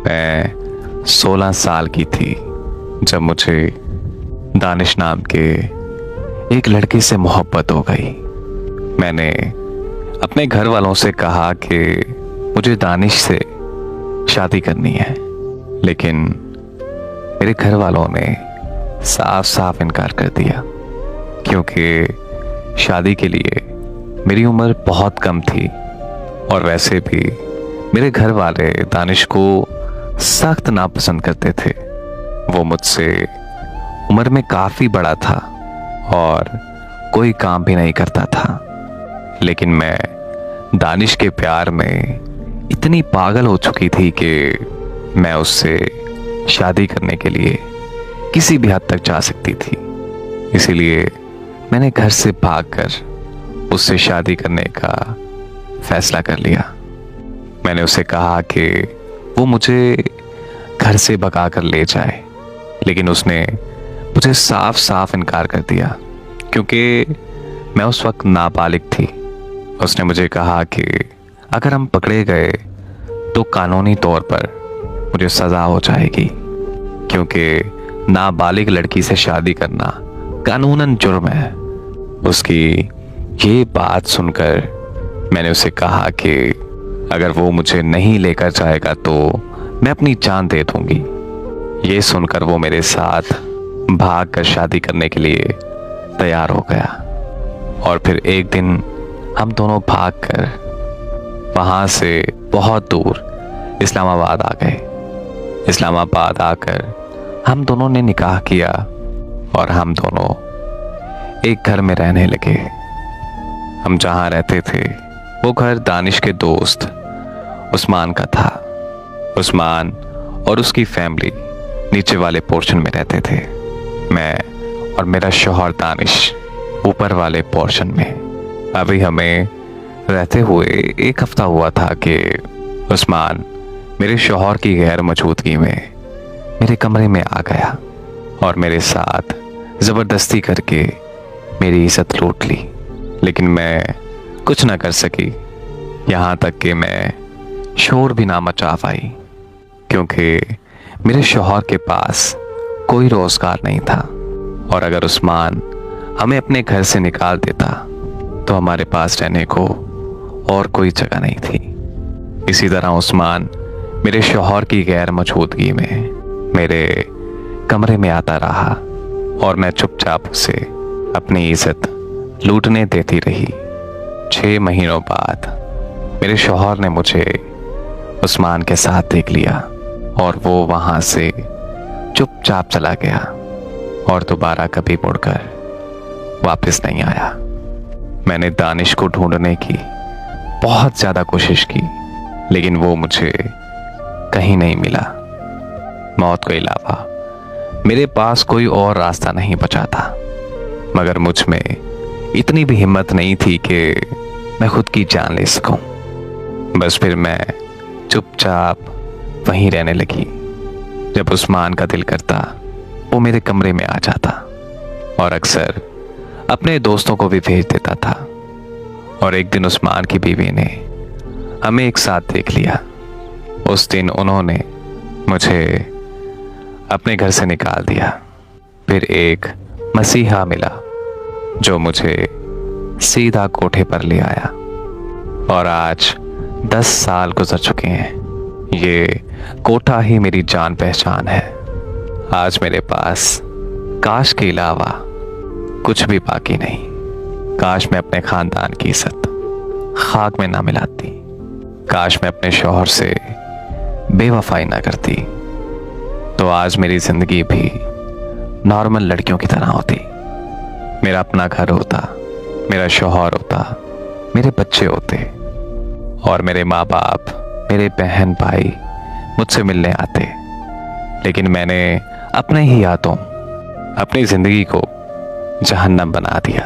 मैं 16 साल की थी जब मुझे दानिश नाम के एक लड़के से मोहब्बत हो गई। मैंने अपने घर वालों से कहा कि मुझे दानिश से शादी करनी है, लेकिन मेरे घर वालों ने साफ साफ इनकार कर दिया, क्योंकि शादी के लिए मेरी उम्र बहुत कम थी और वैसे भी मेरे घर वाले दानिश को सख्त नापसंद करते थे। वो मुझसे उम्र में काफ़ी बड़ा था और कोई काम भी नहीं करता था, लेकिन मैं दानिश के प्यार में इतनी पागल हो चुकी थी कि मैं उससे शादी करने के लिए किसी भी हद तक जा सकती थी। इसीलिए मैंने घर से भागकर उससे शादी करने का फैसला कर लिया। मैंने उसे कहा कि वो मुझे घर से भगा कर ले जाए, लेकिन उसने मुझे साफ साफ इनकार कर दिया, क्योंकि मैं उस वक्त नाबालिग थी। उसने मुझे कहा कि अगर हम पकड़े गए तो कानूनी तौर पर मुझे सज़ा हो जाएगी, क्योंकि नाबालिग लड़की से शादी करना कानूनन जुर्म है। उसकी ये बात सुनकर मैंने उसे कहा कि अगर वो मुझे नहीं लेकर जाएगा तो मैं अपनी जान दे दूंगी। ये सुनकर वो मेरे साथ भागकर शादी करने के लिए तैयार हो गया और फिर एक दिन हम दोनों भागकर वहाँ से बहुत दूर इस्लामाबाद आ गए। इस्लामाबाद आकर हम दोनों ने निकाह किया और हम दोनों एक घर में रहने लगे। हम जहाँ रहते थे वो घर दानिश के दोस्त उस्मान का था। उस्मान और उसकी फैमिली नीचे वाले पोर्शन में रहते थे। मैं और मेरा शौहर दानिश ऊपर वाले पोर्शन में। अभी हमें रहते हुए एक हफ्ता हुआ था कि उस्मान मेरे शौहर की गैर मौजूदगी में मेरे कमरे में आ गया और मेरे साथ ज़बरदस्ती करके मेरी इज्जत लूट ली, लेकिन मैं कुछ ना कर सकी। यहाँ तक कि मैं शोर भी ना मचा पाई, क्योंकि मेरे शौहर के पास कोई रोजगार नहीं था और अगर उस्मान हमें अपने घर से निकाल देता तो हमारे पास रहने को और कोई जगह नहीं थी। इसी तरह उस्मान मेरे शौहर की गैर मौजूदगी में मेरे कमरे में आता रहा और मैं चुपचाप उसे अपनी इज्जत लूटने देती रही। 6 महीनों बाद मेरे शौहर ने मुझे उस्मान के साथ देख लिया और वो वहाँ से चुपचाप चला गया और दोबारा कभी मुड़कर वापस नहीं आया। मैंने दानिश को ढूंढने की बहुत ज़्यादा कोशिश की, लेकिन वो मुझे कहीं नहीं मिला। मौत के अलावा मेरे पास कोई और रास्ता नहीं बचा था, मगर मुझ में इतनी भी हिम्मत नहीं थी कि मैं खुद की जान ले सकूं। बस फिर मैं चुपचाप वहीं रहने लगी। जब उस्मान का दिल करता वो मेरे कमरे में आ जाता और अक्सर अपने दोस्तों को भी भेज देता था। और एक दिन उस्मान की बीवी ने हमें एक साथ देख लिया। उस दिन उन्होंने मुझे अपने घर से निकाल दिया। फिर एक मसीहा मिला जो मुझे सीधा कोठे पर ले आया और आज 10 साल गुजर चुके हैं। ये कोठा ही मेरी जान पहचान है। आज मेरे पास काश के अलावा कुछ भी बाकी नहीं। काश मैं अपने खानदान की इज्जत खाक में ना मिलाती। काश मैं अपने शौहर से बेवफाई ना करती, तो आज मेरी जिंदगी भी नॉर्मल लड़कियों की तरह होती। मेरा अपना घर होता, मेरा शौहर होता, मेरे बच्चे होते और मेरे माँ बाप, मेरे बहन भाई मुझसे मिलने आते। लेकिन मैंने अपने ही हाथों अपनी जिंदगी को जहन्नम बना दिया।